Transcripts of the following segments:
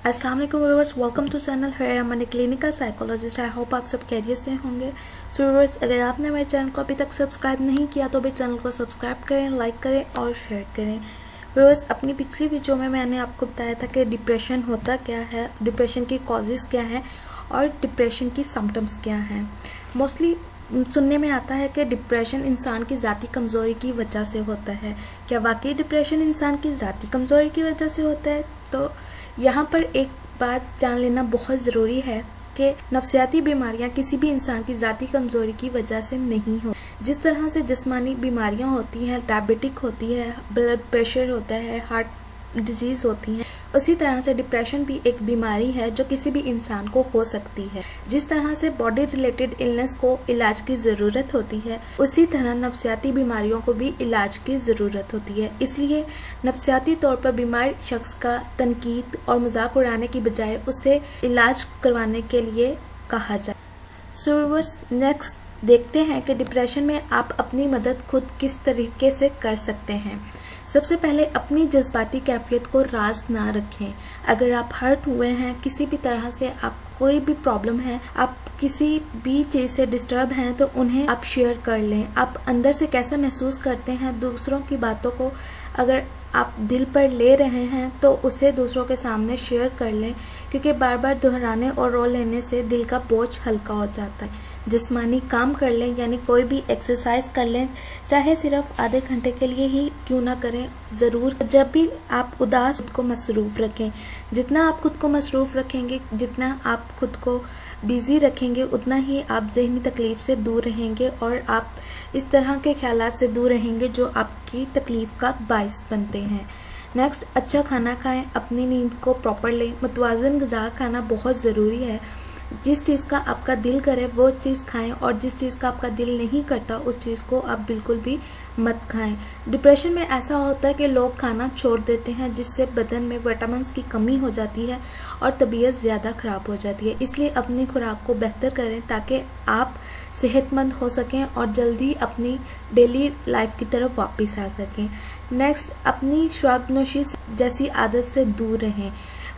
अस्सलाम वालेकुम viewers, welcome to channel है अमन क्लिनिकल साइकोलॉजिस्ट। आई होप आप सब खैरियत से होंगे। सो व्यूअर्स, अगर आपने मेरे चैनल को अभी तक सब्सक्राइब नहीं किया तो भी चैनल को सब्सक्राइब करें, लाइक करें और शेयर करें। व्यूअर्स, अपनी पिछली वीडियो में मैंने आपको बताया था कि डिप्रेशन होता क्या है, डिप्रेशन की कॉजेज़ क्या है और डिप्रेशन की सिम्टम्स क्या हैं। मोस्टली सुनने में आता है कि डिप्रेशन इंसान की ज़ाती कमज़ोरी की वजह से होता है। क्या वाकई डिप्रेशन इंसान की ज़ाती कमज़ोरी की वजह से होता है? तो यहाँ पर एक बात जान लेना बहुत ज़रूरी है कि नफ्सियाती बीमारियाँ किसी भी इंसान की ज़ाती कमज़ोरी की वजह से नहीं हो। जिस तरह से जिस्मानी बीमारियाँ होती हैं, डायबिटिक होती है, ब्लड प्रेशर होता है, हार्ट डिजीज़ होती हैं, उसी तरह से डिप्रेशन भी एक बीमारी है जो किसी भी इंसान को हो सकती है। जिस तरह से बॉडी रिलेटेड इलनेस को इलाज की ज़रूरत होती है, उसी तरह नफ्सियाती बीमारियों को भी इलाज की ज़रूरत होती है। इसलिए नफ्सियाती तौर पर बीमार शख्स का तनकीद और मजाक उड़ाने की बजाय उसे इलाज करवाने के लिए कहा जाए। सो व्यूअर्स, नेक्स्ट देखते हैं कि डिप्रेशन में आप अपनी मदद खुद किस तरीके से कर सकते हैं। सबसे पहले अपनी जज्बाती कैफियत को राज ना रखें। अगर आप हर्ट हुए हैं किसी भी तरह से, आप कोई भी प्रॉब्लम है, आप किसी भी चीज़ से डिस्टर्ब हैं, तो उन्हें आप शेयर कर लें। आप अंदर से कैसा महसूस करते हैं, दूसरों की बातों को अगर आप दिल पर ले रहे हैं तो उसे दूसरों के सामने शेयर कर लें, क्योंकि बार बार दोहराने और रो लेने से दिल का बोझ हल्का हो जाता है। जिस्मानी काम कर लें, यानी कोई भी एक्सरसाइज कर लें, चाहे सिर्फ आधे घंटे के लिए ही क्यों ना करें, ज़रूर। जब भी आप उदास खुद को मसरूफ़ रखें। जितना आप खुद को मसरूफ़ रखेंगे, जितना आप खुद को बिज़ी रखेंगे, उतना ही आप ज़हनी तकलीफ़ से दूर रहेंगे और आप इस तरह के ख्यालात से दूर रहेंगे जो आपकी तकलीफ़ का बाइस बनते हैं। नेक्स्ट, अच्छा खाना खाएं, अपनी नींद को प्रॉपर लें। मुतवाज़न ग़िज़ा खाना बहुत ज़रूरी है। जिस चीज़ का आपका दिल करे वो चीज़ खाएं और जिस चीज़ का आपका दिल नहीं करता उस चीज़ को आप बिल्कुल भी मत खाएं। डिप्रेशन में ऐसा होता है कि लोग खाना छोड़ देते हैं, जिससे बदन में विटामिन की कमी हो जाती है और तबीयत ज़्यादा ख़राब हो जाती है। इसलिए अपनी खुराक को बेहतर करें ताकि आप सेहतमंद हो सकें और जल्दी अपनी डेली लाइफ की तरफ वापस आ सकें। नेक्स्ट, अपनी शराब नोशी जैसी आदत से दूर रहें।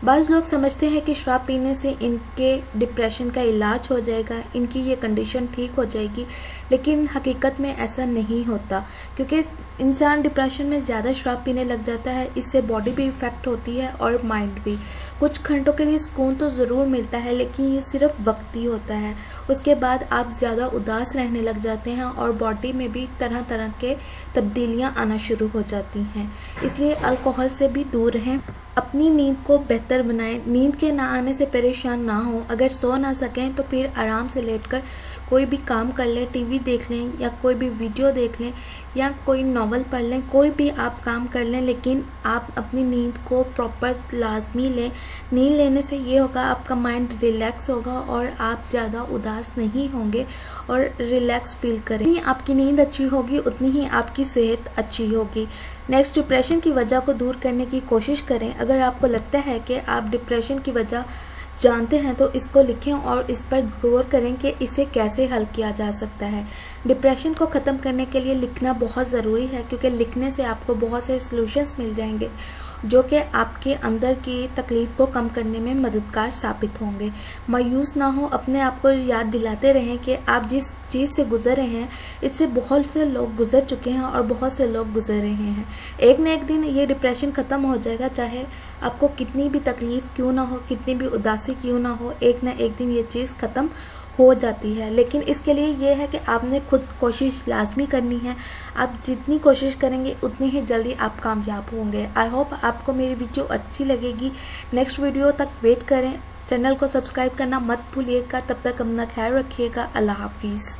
बाज़ लोग समझते हैं कि शराब पीने से इनके डिप्रेशन का इलाज हो जाएगा, इनकी ये कंडीशन ठीक हो जाएगी, लेकिन हकीकत में ऐसा नहीं होता, क्योंकि इंसान डिप्रेशन में ज़्यादा शराब पीने लग जाता है। इससे बॉडी भी इफ़ेक्ट होती है और माइंड भी। कुछ घंटों के लिए सुकून तो ज़रूर मिलता है, लेकिन ये सिर्फ वक्ती होता है। उसके बाद आप ज़्यादा उदास रहने लग जाते हैं और बॉडी में भी तरह तरह के तब्दीलियाँ आना शुरू हो जाती हैं। इसलिए अल्कोहल से भी दूर रहें। अपनी नींद को बेहतर बनाएं। नींद के ना आने से परेशान ना हो। अगर सो ना सकें तो फिर आराम से लेटकर कोई भी काम कर लें, टीवी देख लें या कोई भी वीडियो देख लें या कोई नॉवल पढ़ लें, कोई भी आप काम कर लें, लेकिन आप अपनी नींद को प्रॉपर लाजमी लें। नींद लेने से ये होगा, आपका माइंड रिलैक्स होगा और आप ज़्यादा उदास नहीं होंगे और रिलैक्स फील करें। जितनी आपकी नींद अच्छी होगी उतनी ही आपकी सेहत अच्छी होगी। नेक्स्ट, डिप्रेशन की वजह को दूर करने की कोशिश करें। अगर आपको लगता है कि आप डिप्रेशन की वजह जानते हैं तो इसको लिखें और इस पर गौर करें कि इसे कैसे हल किया जा सकता है। डिप्रेशन को ख़त्म करने के लिए लिखना बहुत ज़रूरी है, क्योंकि लिखने से आपको बहुत से सॉल्यूशंस मिल जाएंगे जो कि आपके अंदर की तकलीफ़ को कम करने में मददगार साबित होंगे। मायूस ना हो, अपने आप को याद दिलाते रहें कि आप जिस चीज़ से गुजर रहे हैं इससे बहुत से लोग गुजर चुके हैं और बहुत से लोग गुजर रहे हैं। एक न एक दिन ये डिप्रेशन ख़त्म हो जाएगा, चाहे आपको कितनी भी तकलीफ़ क्यों ना हो, कितनी भी उदासी क्यों ना हो, एक न एक दिन ये चीज़ ख़त्म हो जाती है। लेकिन इसके लिए ये है कि आपने खुद कोशिश लाजमी करनी है। आप जितनी कोशिश करेंगे उतनी ही जल्दी आप कामयाब होंगे। आई होप आपको मेरी वीडियो अच्छी लगेगी। नेक्स्ट वीडियो तक वेट करें। चैनल को सब्सक्राइब करना मत भूलिएगा। तब तक अपना ख्याल रखिएगा। अल्लाह हाफिज़।